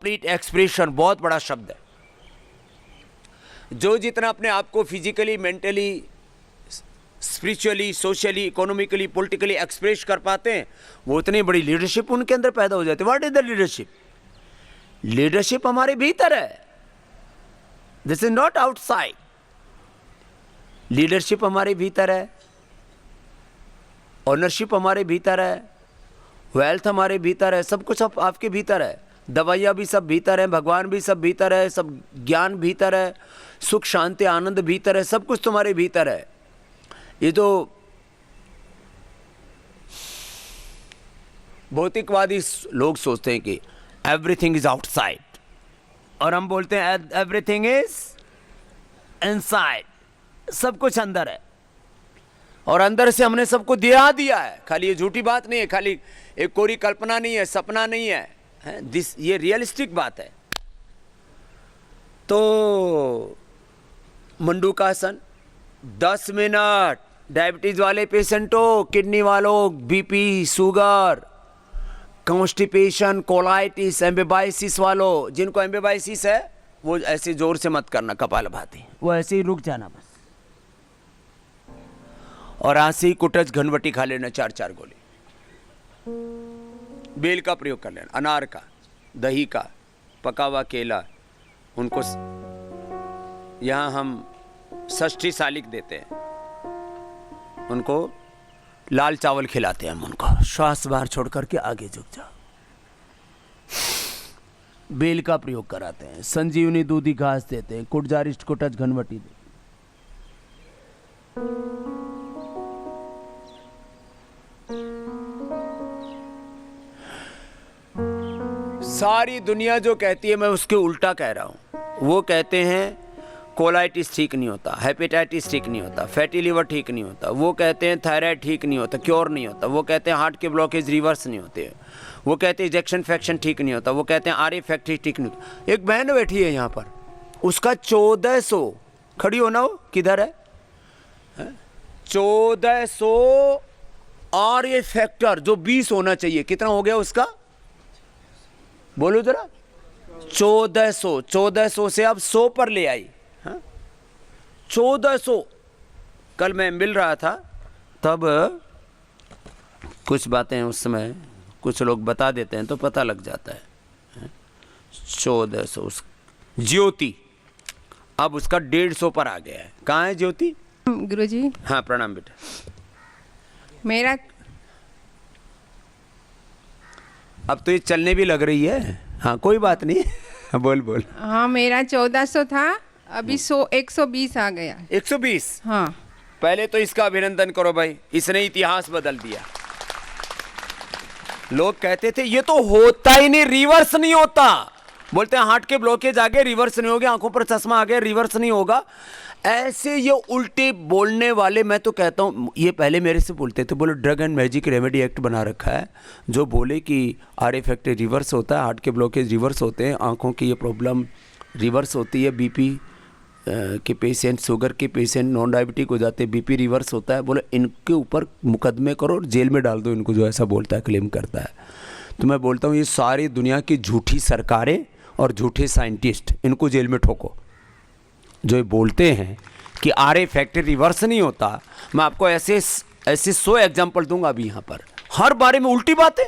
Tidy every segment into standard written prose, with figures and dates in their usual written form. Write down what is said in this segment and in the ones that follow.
Complete expression बहुत बड़ा शब्द है। जो जितना अपने आप को physically, mentally, spiritually, socially, economically, politically express कर पाते हैं, वो उतनी बड़ी लीडरशिप उनके अंदर पैदा हो जाती है। What is the leadership? Leadership हमारे भीतर है, this is not outside. Leadership हमारे भीतर है, ऑनरशिप हमारे भीतर है, वेल्थ हमारे भीतर है, सब कुछ आपके भीतर है। दवाइयाँ भी सब भीतर है, भगवान भी सब भीतर है, सब ज्ञान भीतर है, सुख शांति आनंद भीतर है, सब कुछ तुम्हारे भीतर है। ये तो भौतिकवादी लोग सोचते हैं कि एवरीथिंग इज आउटसाइड, और हम बोलते हैं एवरीथिंग इज इनसाइड, सब कुछ अंदर है, और अंदर से हमने सबको दिया है। खाली ये झूठी बात नहीं है, खाली एक कोरी कल्पना नहीं है, सपना नहीं है, ये रियलिस्टिक बात है। तो मंडूकासन 10 मिनट, डायबिटीज वाले पेशेंटों, किडनी वालों, बीपी, शुगर, कॉन्स्टिपेशन, कोलाइटिस, एम्बेबाइसिस वालों, जिनको एम्बेबाइसिस है वो ऐसे जोर से मत करना कपालभाति, वो ऐसे ही रुक जाना बस, और आंसी कुटच घनवटी खा लेना 4-4 गोली। बेल का प्रयोग कर लेना, अनार का, दही का, पका हुआ केला। उनको यहाँ हम षष्ठी सालिक देते हैं, उनको लाल चावल खिलाते हैं हम उनको। श्वास बाहर छोड़ करके आगे झुक जाओ। बेल का प्रयोग कराते हैं, संजीवनी दूधी घास देते हैं, कुटजारिष्ट कुटच घनवटी देते हैं। सारी दुनिया जो कहती है मैं उसके उल्टा कह रहा हूं। वो कहते हैं कोलाइटिस ठीक नहीं होता, हेपेटाइटिस ठीक नहीं होता, फैटी लिवर ठीक नहीं होता, वो कहते हैं थायराइड ठीक नहीं होता, क्योर नहीं होता, वो कहते हैं हार्ट के ब्लॉकेज रिवर्स नहीं होते, वो कहते हैं इजेक्शन फ्रैक्शन ठीक नहीं होता, वो कहते हैं आर फैक्ट्री ठीक नहीं होता। एक बहन बैठी है यहाँ पर, उसका 1400, खड़ी होना हो, किधर है, 1400 आर फैक्टर जो 20 होना चाहिए, कितना हो गया उसका, बोलो जरा। 1400 से अब 100 पर ले आई। 1400। कल मैं मिल रहा था, तब कुछ बातें उस समय कुछ लोग बता देते हैं तो पता लग जाता है। 1400 ज्योति, अब उसका 150 पर आ गया है। कहाँ है ज्योति? गुरुजी। हाँ प्रणाम बेटा। मेरा अब तो ये चलने भी लग रही है। हाँ कोई बात नहीं, बोल। हाँ मेरा 1400 था, अभी 120 आ गया। 120? हाँ। पहले तो इसका अभिनंदन करो भाई, इसने इतिहास बदल दिया। लोग कहते थे ये तो होता ही नहीं, रिवर्स नहीं होता। बोलते हैं हार्ट के ब्लॉकेज आ गए, रिवर्स नहीं हो गया, आंखों पर चश्मा आ गया, रिवर्स नहीं होगा। ऐसे ये उल्टे बोलने वाले, मैं तो कहता हूँ ये पहले मेरे से बोलते थे, बोले drug and magic remedy act बना रखा है जो बोले कि आर इफेक्ट रिवर्स होता है, हार्ट के ब्लॉकेज रिवर्स होते हैं, आंखों की ये प्रॉब्लम रिवर्स होती है, बीपी के पेशेंट, शुगर के पेशेंट नॉन डायबिटिक हो जाते हैं, बीपी रिवर्स होता है। बोले इनके ऊपर मुकदमे करो और जेल में डाल दो इनको, जो ऐसा बोलता है, क्लेम करता है। तो मैं बोलता हूँ ये सारी दुनिया की झूठी सरकारें और झूठे साइंटिस्ट, इनको जेल में ठोको। जो ये बोलते हैं कि आर इफेक्ट रिवर्स नहीं होता, मैं आपको ऐसे 100 एग्जाम्पल दूंगा अभी यहाँ पर, हर बारे में उल्टी बातें।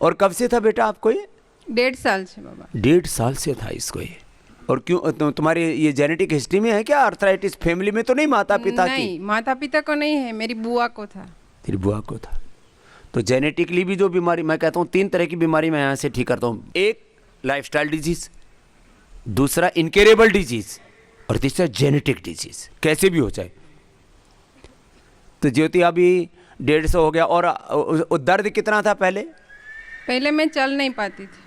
और कब से था बेटा आपको ये? 1.5 साल से बाबा। 1.5 साल से था इसको ये। और क्यों, तुम्हारी ये जेनेटिक हिस्ट्री में है क्या आर्थराइटिस? फैमिली में तो नहीं, माता पिता की? नहीं, माता पिता को नहीं है, मेरी बुआ को था। तेरी बुआ को था। तो जेनेटिकली भी जो बीमारी, मैं कहता हूँ 3 तरह की बीमारी मैं यहाँ से ठीक करता हूँ। एक लाइफस्टाइल डिजीज, दूसरा इनक्योरेबल डिजीज, और तीसरा जेनेटिक डिजीज, कैसे भी हो जाए। तो ज्योति अभी 150 हो गया। और दर्द कितना था पहले? पहले मैं चल नहीं पाती थी,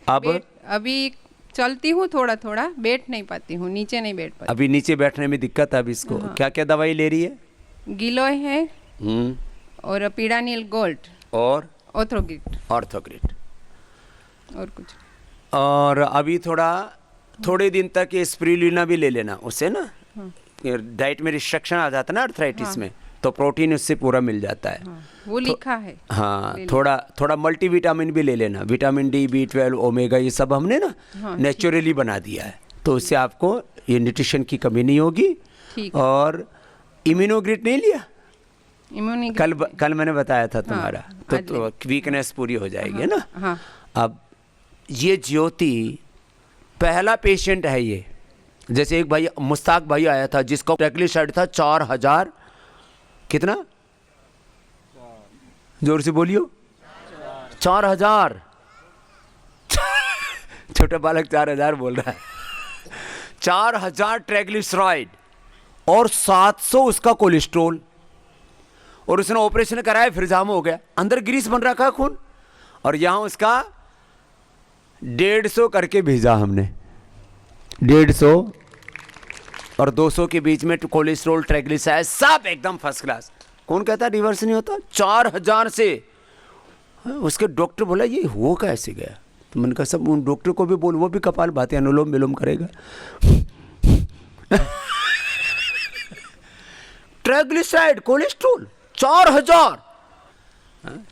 अब अभी चलती हूँ थोड़ा थोड़ा, बैठ नहीं पाती हूँ, नीचे नहीं बैठ पाती। अभी नीचे बैठने में दिक्कत है अब इसको। हाँ। क्या क्या दवाई ले रही है? गिलोय है और पीडानिल गोल्ड और ऑर्थोग्रिट और कुछ। और अभी थोड़े दिन तक ये स्पिरुलिना भी ले लेना उससे ना। डाइट में रिस्ट्रिक्शन आ जाता है ना आर्थराइटिस में, तो प्रोटीन उससे पूरा मिल जाता है। हाँ, वो लिखा है। हाँ, ले थोड़ा थोड़ा मल्टीविटामिन भी ले लेना, विटामिन डी, B12, ओमेगा, ये सब हमने ना हाँ, नेचुरली बना दिया है, तो उससे आपको ये न्यूट्रिशन की कमी नहीं होगी। ठीक है। और इम्यूनोग्रिड नहीं लिया इम्यूनिटी कल मैंने बताया था तुम्हारा, आज तो वीकनेस पूरी हो जाएगी, है ना। हाँ अब ये ज्योति पहला पेशेंट है ये। जैसे एक भाई मुश्ताक भाई आया था जिसका ट्राइग्लिसराइड था 4000, कितना, जोर से बोलियो, 4000। छोटा बालक 4000 बोल रहा है। 4000 ट्राइग्लिसराइड और 700 उसका कोलेस्ट्रोल, और उसने ऑपरेशन कराया, फिर जाम हो गया, अंदर ग्रीस बन रखा है खून, और यहां उसका 150 करके भेजा हमने, 150 और 200 के बीच में कोलेस्ट्रोल, ट्राइग्लिसराइड सब एकदम फर्स्ट क्लास। कौन कहता है रिवर्स नहीं होता? 4000 से उसके डॉक्टर बोला ये हो कैसे गया, तो मैंने कहा सब उन डॉक्टर को भी बोल, वो भी कपाल भाती अनुलोम विलोम करेगा। Triglyceride, cholesterol 4000।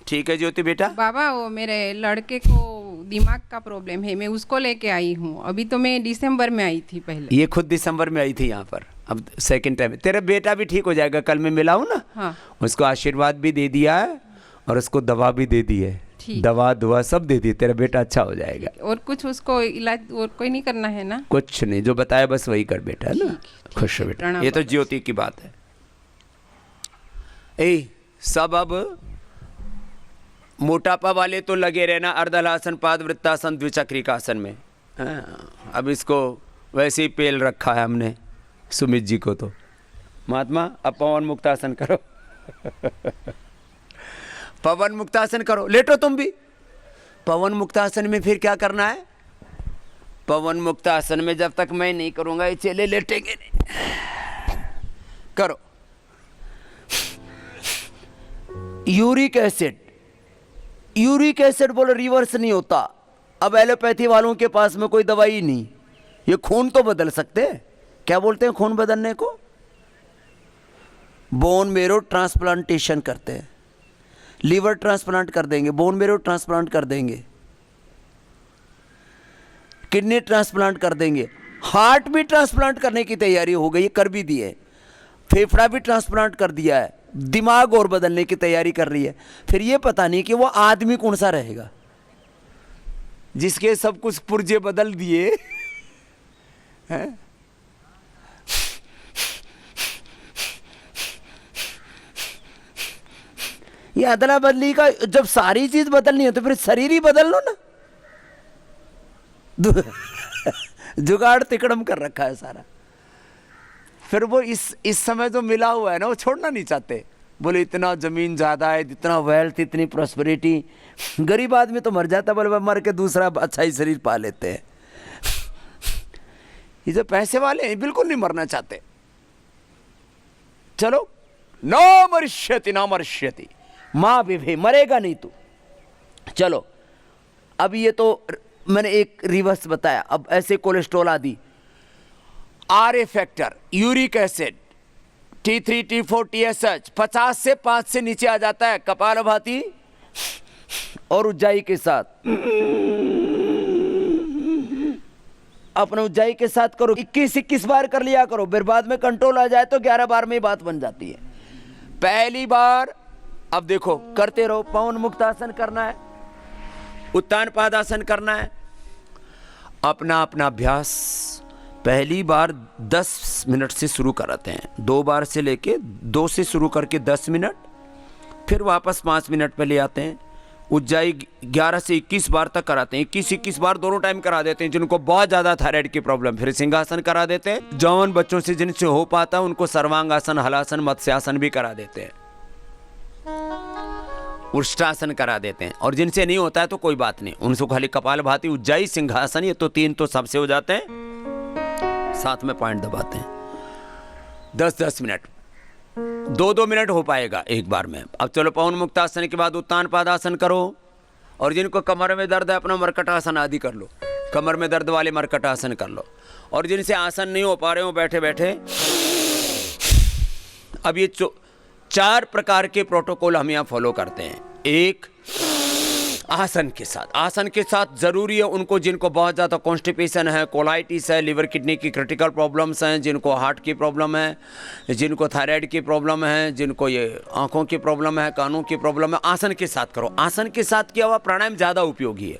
ठीक है ज्योति बेटा। बाबा, वो मेरे लड़के को दिमाग का प्रॉब्लम है, मैं उसको लेके आई हूँ। अभी तो मैं दिसंबर में आई थी पहले। ये खुद दिसंबर में आई थी यहाँ पर, अब सेकंड टाइम। तेरा बेटा भी ठीक हो जाएगा, कल मैं मिला हूँ ना। हाँ। उसको आशीर्वाद भी दे दिया है और उसको दवा भी दे दी है, ठीक। दवा दुआ सब दे दी, तेरा बेटा अच्छा हो जाएगा। और कुछ उसको इलाज और कोई नहीं करना है ना? कुछ नहीं, जो बताया बस वही कर बेटा, है ना। ठीक खुश हो बेटा। प्रणाम ये तो बाबा। ज्योति की बात है। ए सब अब मोटापा वाले तो लगे रहना अर्धलासन, पादवृत्तासन, द्विचक्रिकासन में। हाँ, अब इसको वैसे ही पेल रखा है हमने सुमित जी को। तो महात्मा अब पवन मुक्तासन करो। पवन मुक्तासन करो, लेटो तुम भी। पवन मुक्तासन में फिर क्या करना है? पवन मुक्तासन में जब तक मैं नहीं करूंगा ये चेले लेटेंगे नहीं। करो। यूरिक एसिड, यूरिक एसिड बोलो रिवर्स नहीं होता। अब एलोपैथी वालों के पास में कोई दवाई नहीं, ये खून तो बदल सकते हैं। क्या बोलते हैं खून बदलने को? बोन मेरो ट्रांसप्लांटेशन करते हैं। लीवर ट्रांसप्लांट कर देंगे, बोन मेरो ट्रांसप्लांट कर देंगे, किडनी ट्रांसप्लांट कर देंगे, हार्ट भी ट्रांसप्लांट करने की तैयारी हो गई, कर भी दी है, फेफड़ा भी ट्रांसप्लांट कर दिया है, दिमाग और बदलने की तैयारी कर रही है। फिर ये पता नहीं कि वो आदमी कौन सा रहेगा जिसके सब कुछ पुर्जे बदल दिए हैं। ये अदला बदली का, जब सारी चीज बदलनी है तो फिर शरीर ही बदल लो ना। जुगाड़ तिकड़म कर रखा है सारा। फिर वो इस समय जो मिला हुआ है ना वो छोड़ना नहीं चाहते। बोले इतना जमीन ज्यादा है, इतना वेल्थ, इतनी प्रॉस्पेरिटी, गरीब आदमी तो मर जाता, बोले मर के दूसरा अच्छा ही शरीर पा लेते हैं। ये जो पैसे वाले हैं बिल्कुल नहीं मरना चाहते। चलो, न मरिष्यति न मरिष्यति, मां विभे, मरेगा नहीं तू। चलो, अब ये तो मैंने एक रिवर्स बताया। अब ऐसे कोलेस्ट्रॉल आदि, RA factor, uric acid, T3, T4, TSH 50 से 5 से नीचे आ जाता है कपालभाति और उज्जाई के साथ। अपने उज्जाई के साथ करो, 21 बार कर लिया करो, फिर बाद में कंट्रोल आ जाए तो 11 बार में ही बात बन जाती है। पहली बार अब देखो करते रहो। पवन मुक्तासन करना है, उत्तान पादासन करना है, अपना अपना अभ्यास। पहली बार 10 मिनट से शुरू कराते हैं, 2 बार से लेके 2 से शुरू करके 10 मिनट, फिर वापस 5 मिनट पे ले आते हैं। उज्जाई 11 से 21 बार तक कराते हैं, 21 बार दोनों टाइम करा देते हैं। जिनको बहुत ज़्यादा थायराइड की प्रॉब्लम, फिर सिंहासन करा देते हैं। जवान बच्चों से जिनसे हो पाता है उनको सर्वांगासन, हलासन, मत्स्यासन भी करा देते हैं, उष्टासन करा देते हैं। और जिनसे नहीं होता है तो कोई बात नहीं, उनसे खाली कपालभाति, उज्जाई, सिंहासन, ये तो 3 तो सबसे हो जाते हैं, साथ में पॉइंट दबाते हैं। 10-10 मिनट, 2-2 मिनट हो पाएगा एक बार में। अब चलो पवन मुक्तासन के बाद उत्तान पादासन करो। और जिनको कमर में दर्द है अपना मरकटासन आदि कर लो, कमर में दर्द वाले मरकटासन कर लो। और जिनसे आसन नहीं हो पा रहे हो बैठे बैठे, अब ये 4 प्रकार के प्रोटोकॉल हम यहाँ फॉलो करते हैं। एक, आसन के साथ, आसन के साथ जरूरी है उनको जिनको बहुत ज़्यादा कॉन्स्टिपेशन है, कोलाइटिस है, लिवर किडनी की क्रिटिकल प्रॉब्लम्स हैं, जिनको हार्ट की प्रॉब्लम है, जिनको थायराइड की प्रॉब्लम है, जिनको ये आंखों की प्रॉब्लम है, कानों की प्रॉब्लम है, आसन के साथ करो। आसन के साथ किया हुआ प्राणायाम ज़्यादा उपयोगी है।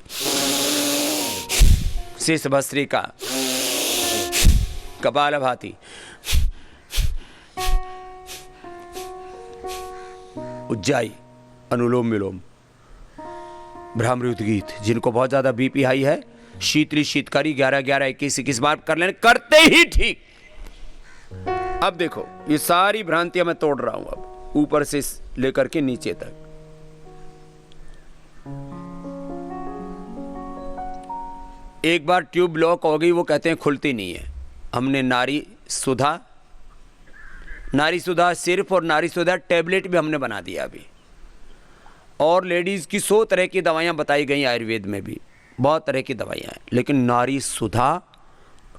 शीर्ष भस्त्रिका, कपालभाति, उज्जाई, अनुलोम विलोम, भ्रामरी उद्गीत, जिनको बहुत ज्यादा बीपी हाई है, शीतली शीतकारी 11-11 21-21 बार कर लेने, करते ही ठीक। अब देखो ये सारी भ्रांतियां मैं तोड़ रहा हूं, अब ऊपर से लेकर के नीचे तक। एक बार ट्यूब ब्लॉक हो गई, वो कहते हैं खुलती नहीं है। हमने नारी सुधा सिर्फ और नारी सुधा टैबलेट भी हमने बना दिया अभी, और लेडीज़ की 100 तरह की दवाइयाँ बताई गई, आयुर्वेद में भी बहुत तरह की दवाइयाँ हैं, लेकिन नारी सुधा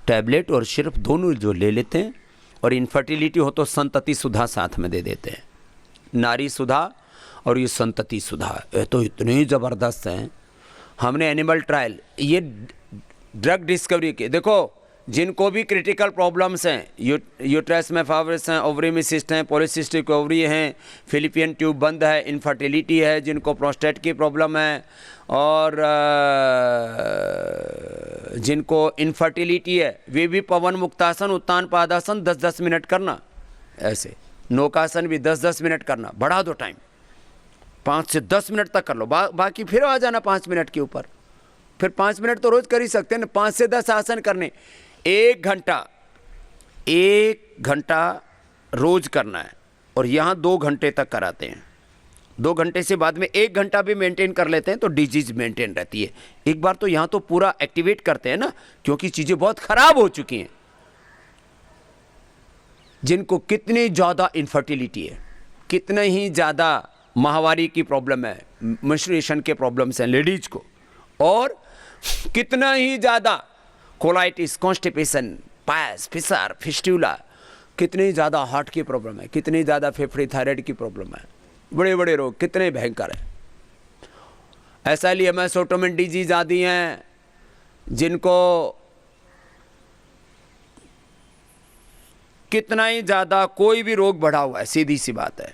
टैबलेट और सिर्फ दोनों जो ले लेते हैं, और इनफर्टिलिटी हो तो संतति सुधा साथ में दे देते हैं। नारी सुधा और ये संतति सुधा, ये तो इतने ज़बरदस्त हैं। हमने एनिमल ट्रायल, ये ड्रग डिस्कवरी के, देखो जिनको भी क्रिटिकल प्रॉब्लम्स हैं, यूट्रस में फाइब्रोसिस हैं, ओवरी में सिस्ट हैं, पॉलीसिस्टिक ओवरी हैं, फिलिपियन ट्यूब बंद है, इनफर्टिलिटी है, जिनको प्रोस्टेट की प्रॉब्लम है, और जिनको इनफर्टिलिटी है वे भी पवन मुक्तासन, उत्तान पादासन 10-10 मिनट करना, ऐसे नौकासन भी 10-10 मिनट करना, बढ़ा दो टाइम 5 से 10 मिनट तक कर लो, बाकी फिर आ जाना 5 मिनट के ऊपर, फिर 5 मिनट तो रोज कर ही सकते हैं ना। 5 से 10 आसन करने, 1 घंटा रोज करना है, और यहाँ 2 घंटे तक कराते हैं। 2 घंटे से बाद में 1 घंटा भी मेंटेन कर लेते हैं तो डिजीज मेंटेन रहती है। एक बार तो यहाँ तो पूरा एक्टिवेट करते हैं ना, क्योंकि चीजें बहुत खराब हो चुकी हैं। जिनको कितनी ज्यादा इनफर्टिलिटी है, कितने ही ज्यादा माहवारी की प्रॉब्लम है, मेंस्ट्रुएशन के प्रॉब्लम्स हैं लेडीज को, और कितना ही ज्यादा कोलाइटिस, कॉन्स्टिपेशन, पायस, फिसर, फिस्टुला, कितनी ज़्यादा हार्ट की प्रॉब्लम है, कितनी ज़्यादा फेफड़े थायराइड की प्रॉब्लम है, बड़े बड़े रोग कितने भयंकर हैं। SLEMS ऑटोमिन डिजीज आदि हैं, जिनको कितना ही ज़्यादा कोई भी रोग बढ़ा हुआ है, सीधी सी बात है,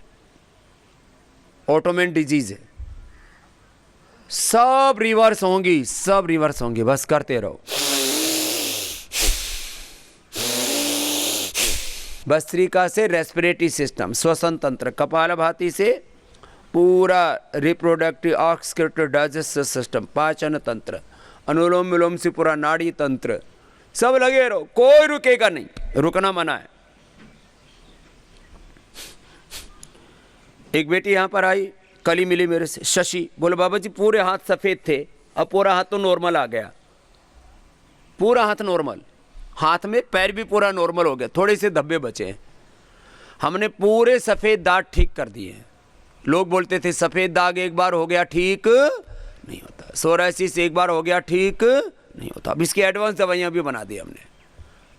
ऑटोमिन डिजीज है, सब रिवर्स होंगी, सब रिवर्स होंगी, बस करते रहो। भस्त्रिका से रेस्पिरेटरी सिस्टम, श्वसन तंत्र, कपालभाति से पूरा रिप्रोडक्टिव ऑक्सीक्यूटिव डाइजेस्टिव सिस्टम, पाचन तंत्र, अनुलोम विलोम से पूरा नाड़ी तंत्र, सब लगे रहो, कोई रुकेगा नहीं, रुकना मना है। एक बेटी यहां पर आई, कल ही मिली मेरे से, शशि, बोले बाबा जी पूरे हाथ सफेद थे, अब पूरा हाथ तो नॉर्मल आ गया, पूरा हाथ नॉर्मल, हाथ में पैर भी पूरा नॉर्मल हो गया, थोड़े से धब्बे बचे हैं। हमने पूरे सफेद दाग ठीक कर दिए हैं। लोग बोलते थे सफेद दाग एक बार हो गया ठीक नहीं होता, सोराइसिस एक बार हो गया ठीक नहीं होता। अब इसकी एडवांस दवाइयां भी बना दी हमने,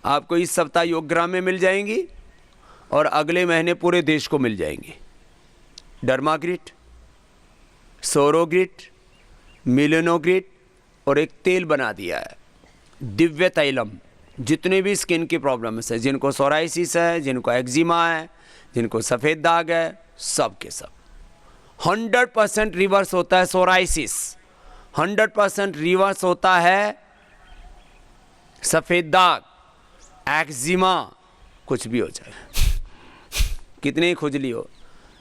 आपको इस सप्ताह योगग्राम में मिल जाएंगी, और अगले महीने पूरे देश को मिल जाएंगी। डर्माग्रिट, सोरोग्रिट, मिलेनोग्रिट, और एक तेल बना दिया है दिव्य तैलम। जितने भी स्किन की प्रॉब्लम्स है, जिनको सोराइसिस है, जिनको एक्जिमा है, जिनको सफ़ेद दाग है, सब के सब 100% रिवर्स होता है। सोराइसिस 100% रिवर्स होता है, सफ़ेद दाग, एक्जिमा, कुछ भी हो जाए, कितनी खुजली हो।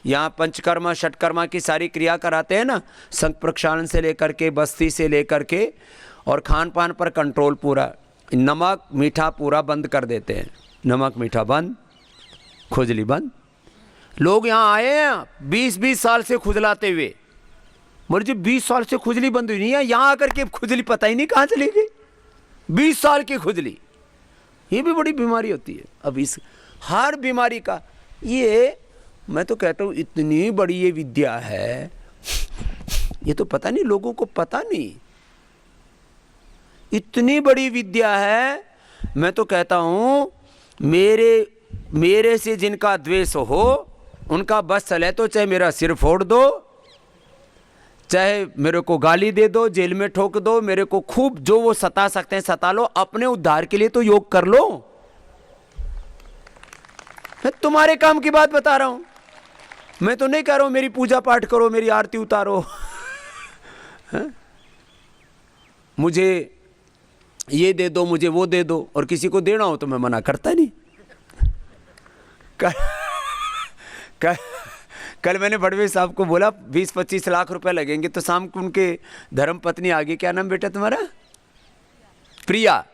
यहाँ पंचकर्मा षटकर्मा की सारी क्रिया कराते हैं ना, संघ प्रक्षालन से लेकर के, बस्ती से लेकर के, और खान पान पर कंट्रोल पूरा, नमक मीठा पूरा बंद कर देते हैं, नमक मीठा बंद, खुजली बंद। लोग यहाँ आए हैं 20-20 साल से खुजलाते हुए, मुझे 20 साल से खुजली बंद हुई नहीं है, यहाँ आकर के खुजली पता ही नहीं कहाँ चली गई। 20 साल की खुजली, ये भी बड़ी बीमारी होती है। अब इस हर बीमारी का, ये मैं तो कहता हूँ इतनी बड़ी ये विद्या है, ये तो पता नहीं, लोगों को पता नहीं, इतनी बड़ी विद्या है। मैं तो कहता हूँ मेरे से जिनका द्वेष हो, उनका बस चले तो चाहे मेरा सिर फोड़ दो, चाहे मेरे को गाली दे दो, जेल में ठोक दो, मेरे को खूब जो वो सता सकते हैं सता लो, अपने उद्धार के लिए तो योग कर लो। मैं तुम्हारे काम की बात बता रहा हूं, मैं तो नहीं कह रहा हूं मेरी पूजा पाठ करो, मेरी आरती उतारो। मुझे ये दे दो, मुझे वो दे दो, और किसी को देना हो तो मैं मना करता नहीं। कल मैंने बड़वे साहब को बोला 20-25 लाख रुपए लगेंगे, तो शाम को उनके धर्म पत्नी आ गई, क्या नाम बेटा तुम्हारा? प्रिया।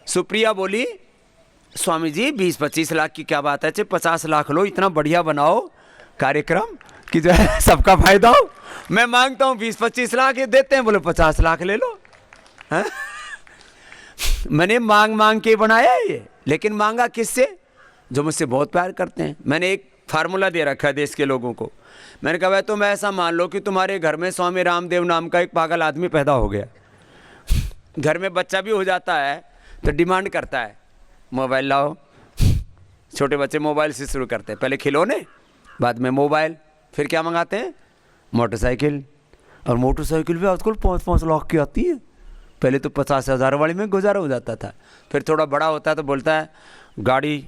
सुप्रिया बोली स्वामी जी 20-25 लाख की क्या बात है, चाहे 50 लाख लो, इतना बढ़िया बनाओ कार्यक्रम कि जो है सबका फायदा हो। मैं मांगता हूं 20-25 लाख, ये देते हैं, बोले 50 लाख ले लो। है? मैंने मांग मांग के बनाया ये, लेकिन मांगा किससे? जो मुझसे बहुत प्यार करते हैं। मैंने एक फार्मूला दे रखा है देश के लोगों को। मैंने कहा भाई तुम ऐसा मान लो कि तुम्हारे घर में स्वामी रामदेव नाम का एक पागल आदमी पैदा हो गया, घर में बच्चा भी हो जाता है तो डिमांड करता है मोबाइल लाओ। छोटे बच्चे मोबाइल से शुरू करते हैं, पहले खिलौने, बाद में मोबाइल, फिर क्या मंगाते हैं? मोटरसाइकिल। और मोटरसाइकिल भी आजकल 5-5 लाख की आती है, पहले तो 50,000 वाली में गुजारा हो जाता था। फिर थोड़ा बड़ा होता है तो बोलता है गाड़ी,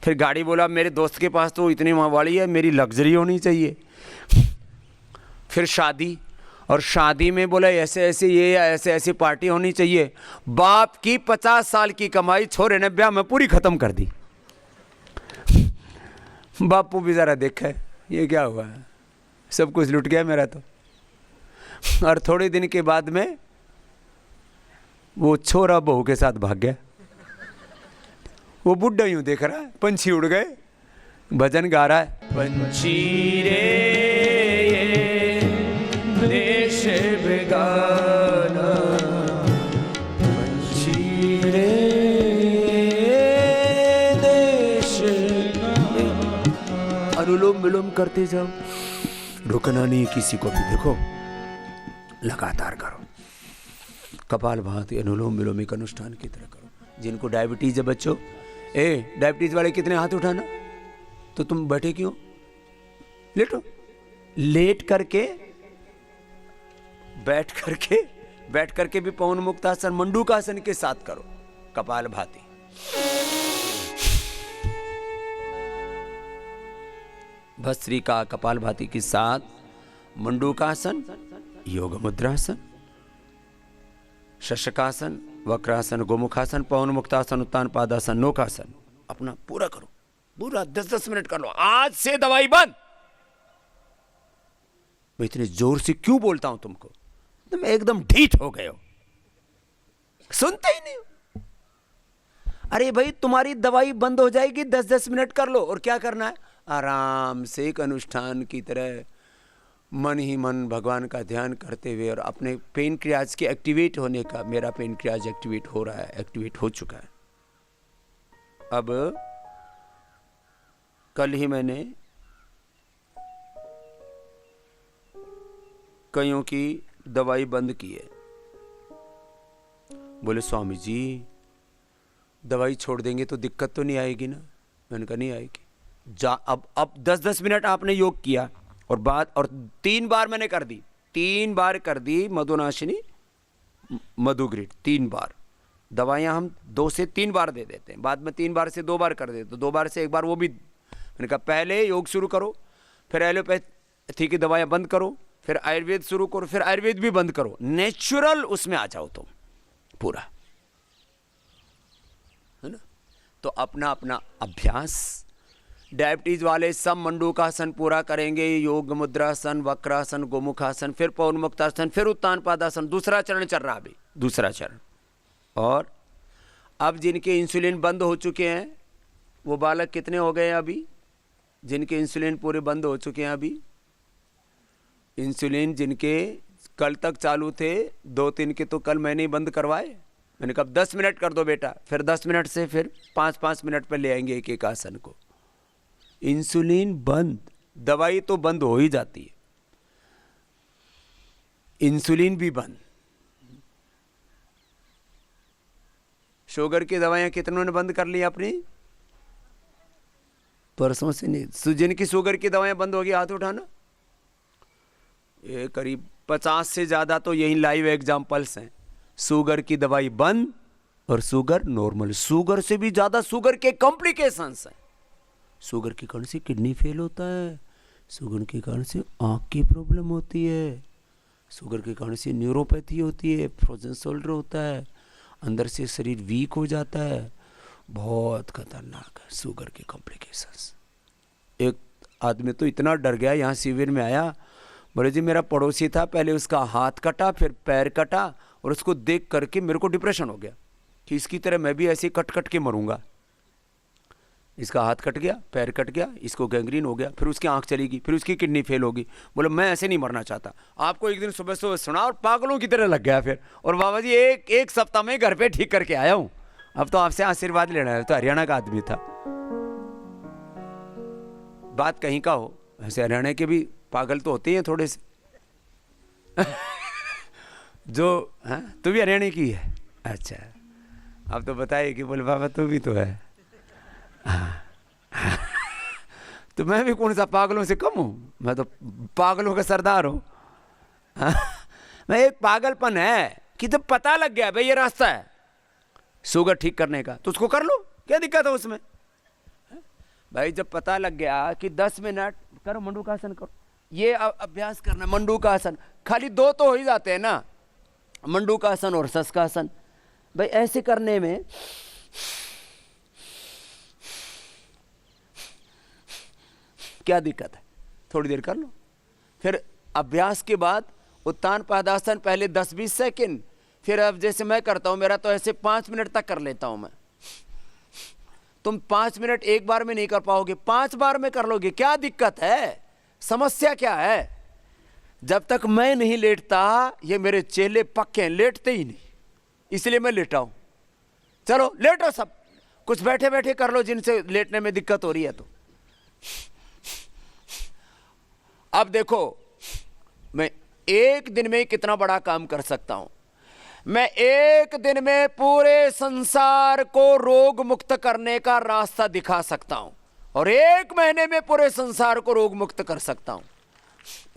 फिर गाड़ी बोला मेरे दोस्त के पास तो इतनी वाली है, मेरी लग्जरी होनी चाहिए। फिर शादी, और शादी में बोला ऐसे ऐसे ये या ऐसे ऐसी पार्टी होनी चाहिए। बाप की 50 साल की कमाई छोरे ने ब्याह में पूरी खत्म कर दी। बापू भी जरा देखा है ये क्या हुआ है, सब कुछ लुट गया मेरा तो। और थोड़े दिन के बाद में वो छोरा बहू के साथ भाग गया। वो बुढ़ा यूं देख रहा है, पंछी उड़ गए, भजन गा रहा है, पंछी रे ये देश बेगाना, पंछी रे देश बेगाना। अनुलोम विलोम करते जाओ, रुकना नहीं किसी को भी, देखो लगातार करो। कपाल भाती अनुलोम विलोम एक अनुष्ठान की तरह करो। जिनको डायबिटीज है बच्चों, डायबिटीज वाले कितने हाथ उठाना। तो तुम बैठे क्यों? लेटो। लेट करके बैठ करके भी पवन मुक्तासन मंडूकासन के साथ करो, कपाल भाती। भस्त्रिका कपाल भाती के साथ मंडूकासन, योग मुद्रासन, शशकासन, वक्रासन, गोमुखासन, पवन मुक्तासन, उत्तान पादासन, नौकासन। अपना पूरा करो, पूरा 10-10 मिनट कर लो। आज से दवाई बंद। मैं इतने जोर से क्यों बोलता हूं तुमको? तुम एकदम ढीठ हो गए हो, सुनते ही नहीं हो। अरे भाई तुम्हारी दवाई बंद हो जाएगी, 10-10 मिनट कर लो। और क्या करना है? आराम से एक अनुष्ठान की तरह मन ही मन भगवान का ध्यान करते हुए, और अपने पेनक्रियाज के एक्टिवेट होने का, मेरा पेनक्रियाज एक्टिवेट हो रहा है, एक्टिवेट हो चुका है। अब कल ही मैंने कईयों की दवाई बंद की है। बोले स्वामी जी दवाई छोड़ देंगे तो दिक्कत तो नहीं आएगी ना? मैंने कहा नहीं आएगी। अब 10-10 मिनट आपने योग किया और 3 बार मैंने कर दी, 3 बार कर दी मधुनाशिनी मधुग्रिड, 3 बार। दवाइयाँ हम 2 से 3 बार दे देते हैं, बाद में 3 बार से 2 बार कर देते, तो 2 बार से 1 बार वो भी। मैंने कहा पहले योग शुरू करो, फिर एलोपैथी की दवाइयाँ बंद करो, फिर आयुर्वेद शुरू करो, फिर आयुर्वेद भी बंद करो, नेचुरल उसमें आ जाओ तुम पूरा, है ना? तो अपना अपना अभ्यास। डायबिटीज वाले सब मंडूकासन पूरा करेंगे, योग मुद्रासन, वक्रासन, गोमुखासन, फिर पवन मुक्तासन, फिर उत्तान पादासन। दूसरा चरण चल रहा अभी, दूसरा चरण। और अब जिनके इंसुलिन बंद हो चुके हैं, वो बालक कितने हो गए अभी जिनके इंसुलिन पूरे बंद हो चुके हैं? अभी इंसुलिन जिनके कल तक चालू थे, 2-3 के तो कल मैंने ही बंद करवाए। मैंने कहा 10 मिनट कर दो बेटा, फिर 10 मिनट से फिर 5-5 मिनट पर ले आएंगे एक एक आसन को। इंसुलिन बंद, दवाई तो बंद हो ही जाती है, इंसुलिन भी बंद। शुगर की दवाइयां कितनों ने बंद कर ली अपनी? परसों से नहीं। जिनकी शुगर की दवाएं बंद होगी हाथ उठाना। ये करीब 50 से ज़्यादा तो यही लाइव एग्जाम्पल्स हैं। शुगर की दवाई बंद और शुगर नॉर्मल। शुगर से भी ज़्यादा शुगर के कॉम्प्लिकेशंस हैं। शुगर के कारण से किडनी फेल होता है, शुगर के कारण से आँख की प्रॉब्लम होती है, शुगर के कारण से न्यूरोपैथी होती है, फ्रोजन शोल्डर होता है, अंदर से शरीर वीक हो जाता है। बहुत खतरनाक है शुगर के कॉम्प्लिकेशंस। एक आदमी तो इतना डर गया, यहाँ शिविर में आया, बोले जी मेरा पड़ोसी था, पहले उसका हाथ कटा फिर पैर कटा, और उसको देख करके मेरे को डिप्रेशन हो गया कि इसकी तरह मैं भी ऐसे कट कट के मरूंगा। इसका हाथ कट गया, पैर कट गया, इसको गैंग्रीन हो गया, फिर उसकी आंख चलेगी, फिर उसकी किडनी फेल होगी। बोले मैं ऐसे नहीं मरना चाहता। आपको एक दिन सुबह सुबह सुना और पागलों की तरह लग गया फिर। और बाबा जी एक सप्ताह में घर पे ठीक करके आया हूँ। अब तो आपसे आशीर्वाद लेना है। तो हरियाणा का आदमी था। बात कहीं का हो, ऐसे हरियाणा के भी पागल तो होते हैं थोड़े से। जो हाँ, तू भी हरियाणा की है? अच्छा, अब तो बताइए कि बोले बाबा तू भी तो है। तो मैं भी कौन सा पागलों से कम हूँ? मैं तो पागलों का सरदार हूँ। मैं एक पागलपन है कि जब पता लग गया भाई ये रास्ता है शुगर ठीक करने का, तो उसको कर लो, क्या दिक्कत है उसमें? भाई जब पता लग गया कि 10 मिनट करो मंडूकासन करो, ये अभ्यास करना मंडूकासन, खाली 2 तो हो ही जाते हैं ना, मंडूकासन और शशकासन। भाई ऐसे करने में क्या दिक्कत है? थोड़ी देर कर लो। फिर अभ्यास के बाद उत्तान पादासन पहले 10-20 सेकंड, फिर अब जैसे मैं करता हूं, मेरा तो ऐसे 5 मिनट तक कर लेता हूं मैं। तुम 5 मिनट एक बार में नहीं कर पाओगे, 5 बार में कर लोगे। क्या दिक्कत है? समस्या क्या है? जब तक मैं नहीं लेटता, ये मेरे चेले पक्के हैं, लेटते ही नहीं, इसलिए मैं लेटा हूं। चलो लेटो सब, कुछ बैठे बैठे कर लो जिनसे लेटने में दिक्कत हो रही है। तो अब देखो मैं एक दिन में कितना बड़ा काम कर सकता हूं। मैं एक दिन में पूरे संसार को रोग मुक्त करने का रास्ता दिखा सकता हूं, और 1 महीने में पूरे संसार को रोग मुक्त कर सकता हूं।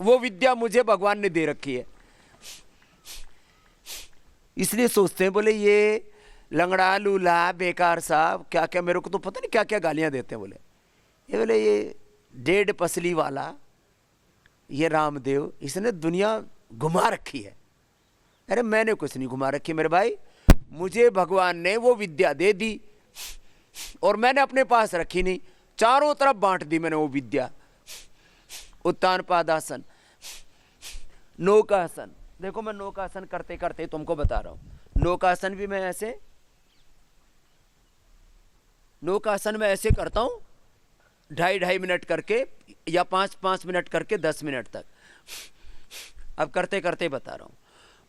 वो विद्या मुझे भगवान ने दे रखी है। इसलिए सोचते हैं बोले ये लंगड़ा लूला बेकार साहब, क्या क्या, मेरे को तो पता नहीं क्या क्या गालियां देते हैं। बोले ये डेढ़ पसली वाला, ये रामदेव, इसने दुनिया घुमा रखी है। अरे मैंने कुछ नहीं घुमा रखी मेरे भाई, मुझे भगवान ने वो विद्या दे दी और मैंने अपने पास रखी नहीं, चारों तरफ बांट दी मैंने वो विद्या। उत्तान पादासन, नौकासन, देखो मैं नौकासन करते करते तुमको बता रहा हूं। नौकासन भी मैं ऐसे, नौकासन में ऐसे करता हूं 2.5 मिनट करके या 5-5 मिनट करके 10 मिनट तक। अब करते करते बता रहा हूं।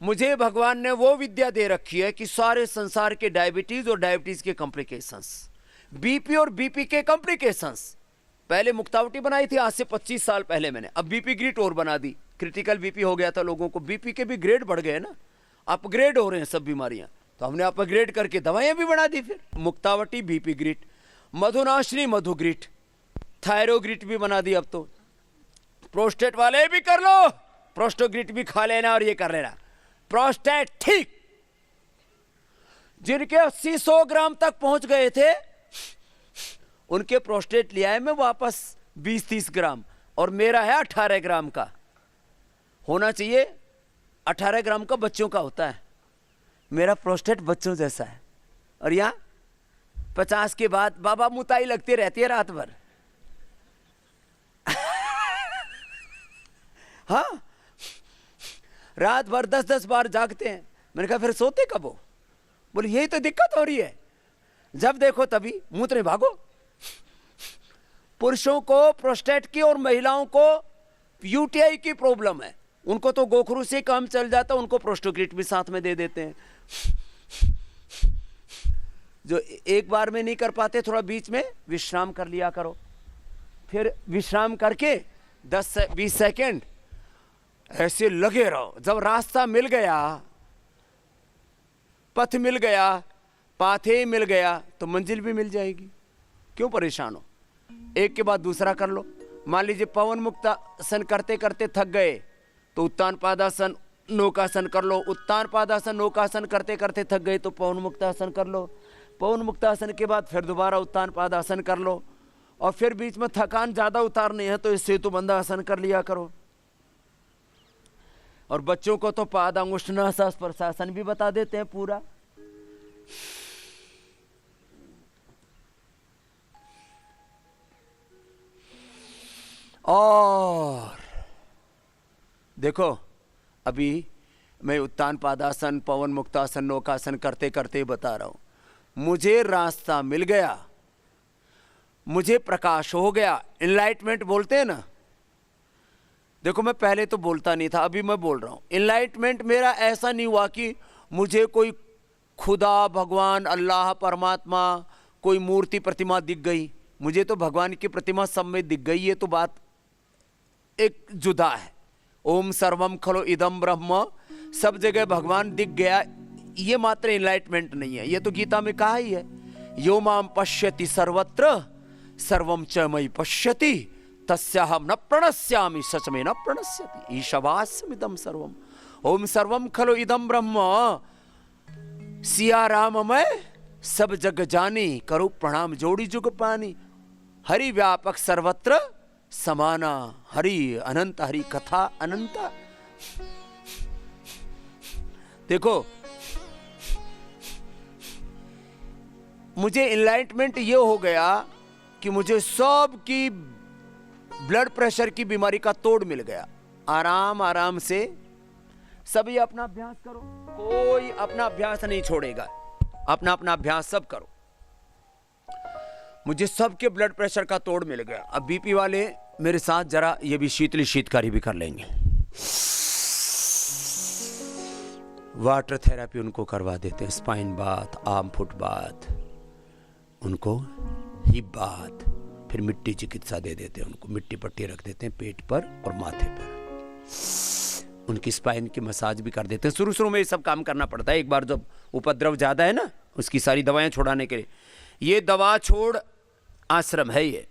मुझे भगवान ने वो विद्या दे रखी है कि सारे संसार के डायबिटीज और डायबिटीज के कॉम्प्लिकेशंस, बीपी और बीपी के कॉम्प्लिकेशंस, पहले मुक्तावटी बनाई थी आज से 25 साल पहले मैंने, अब बीपी ग्रिट और बना दी। क्रिटिकल बीपी हो गया था लोगों को, बीपी के भी ग्रेड बढ़ गए ना, अपग्रेड हो रहे हैं सब बीमारियां, तो हमने अपग्रेड करके दवाइयां भी बना दी। फिर मुक्तावटी बीपी ग्रिट, मधुनाशिनी मधु ग्रिट, थायरोग्रिट भी बना दी। अब तो प्रोस्टेट वाले भी कर लो, प्रोस्टोग्रिट भी खा लेना और ये कर लेना, प्रोस्टेट ठीक। जिनके 80-100 ग्राम तक पहुंच गए थे उनके प्रोस्टेट लिया है मैं वापस 20-30 ग्राम, और मेरा है 18 ग्राम का। होना चाहिए 18 ग्राम का बच्चों का होता है, मेरा प्रोस्टेट बच्चों जैसा है। और यहां 50 के बाद बाबा मुताई लगती रहती है रात भर। हाँ, रात भर 10-10 बार जागते हैं। मैंने कहा फिर सोते कब हो? बोले यही तो दिक्कत हो रही है, जब देखो तभी मूत्र भागो। पुरुषों को प्रोस्टेट की और महिलाओं को यूटीआई की प्रॉब्लम है, उनको तो गोखरू से काम चल जाता, उनको प्रोस्टोग्रिट भी साथ में दे देते हैं। जो एक बार में नहीं कर पाते, थोड़ा बीच में विश्राम कर लिया करो। फिर विश्राम करके 10-20 सेकेंड ऐसे लगे रहो। जब रास्ता मिल गया, पथ मिल गया, पाथे मिल गया, तो मंजिल भी मिल जाएगी। क्यों परेशान हो? एक के बाद दूसरा कर लो। मान लीजिए पवन मुक्तासन करते करते थक गए तो उत्तान पादासन नौकासन कर लो। उत्तान पादासन नौकासन करते करते थक गए तो पवन मुक्तासन कर लो। पवन मुक्तासन के बाद फिर दोबारा उत्तान पादासन कर लो। और फिर बीच में थकान ज़्यादा उतारनी है तो सेतु बंधासन कर लिया करो। और बच्चों को तो पाद अंगुष्ठासन स्पर्शासन भी बता देते हैं पूरा। और देखो अभी मैं उत्तान पादासन पवन मुक्तासन नौकासन करते करते बता रहा हूं। मुझे रास्ता मिल गया, मुझे प्रकाश हो गया, इनलाइटमेंट बोलते हैं ना। देखो मैं पहले तो बोलता नहीं था, अभी मैं बोल रहा हूं। इनलाइटमेंट मेरा ऐसा नहीं हुआ कि मुझे कोई खुदा भगवान अल्लाह परमात्मा कोई मूर्ति प्रतिमा दिख गई। मुझे तो भगवान की प्रतिमा सब में दिख गई। ये तो बात एक जुदा है। ओम सर्वम खलो इदम ब्रह्म, सब जगह भगवान दिख गया, ये मात्र इनलाइटमेंट नहीं है। ये तो गीता में कहा ही है, यो माम पश्यति सर्वत्र सर्वम च मयि पश्यति तस्याहम न प्रणश्यामि सच में न प्रणश्यति ईशवास्यमिदं सर्वम। ओम सर्वम खलो इदम ब्रह्म, सिया राम मैं सब जग जानी, करो प्रणाम जोड़ी जुग पानी। हरि व्यापक सर्वत्र समाना, हरि अनंत, हरि कथा अनंत। देखो मुझे एनलाइटमेंट ये हो गया कि मुझे सब की ब्लड प्रेशर की बीमारी का तोड़ मिल गया। आराम आराम से सभी अपना अभ्यास करो, कोई अपना अभ्यास नहीं छोड़ेगा, अपना अपना अभ्यास सब करो। मुझे सबके ब्लड प्रेशर का तोड़ मिल गया। अब बीपी वाले मेरे साथ जरा ये भी शीतली शीतकारी भी कर लेंगे। वाटर थेरेपी उनको करवा देते हैं, spine bath, arm foot bath, उनको हिप बाथ, फिर मिट्टी चिकित्सा दे देते हैं उनको, मिट्टी पट्टी रख देते हैं पेट पर और माथे पर। उनकी स्पाइन की मसाज भी कर देते हैं। शुरू शुरू में ये सब काम करना पड़ता है। एक बार जब उपद्रव ज़्यादा है ना, उसकी सारी दवाएं छुड़ाने के लिए। ये दवा छोड़ आश्रम है ये।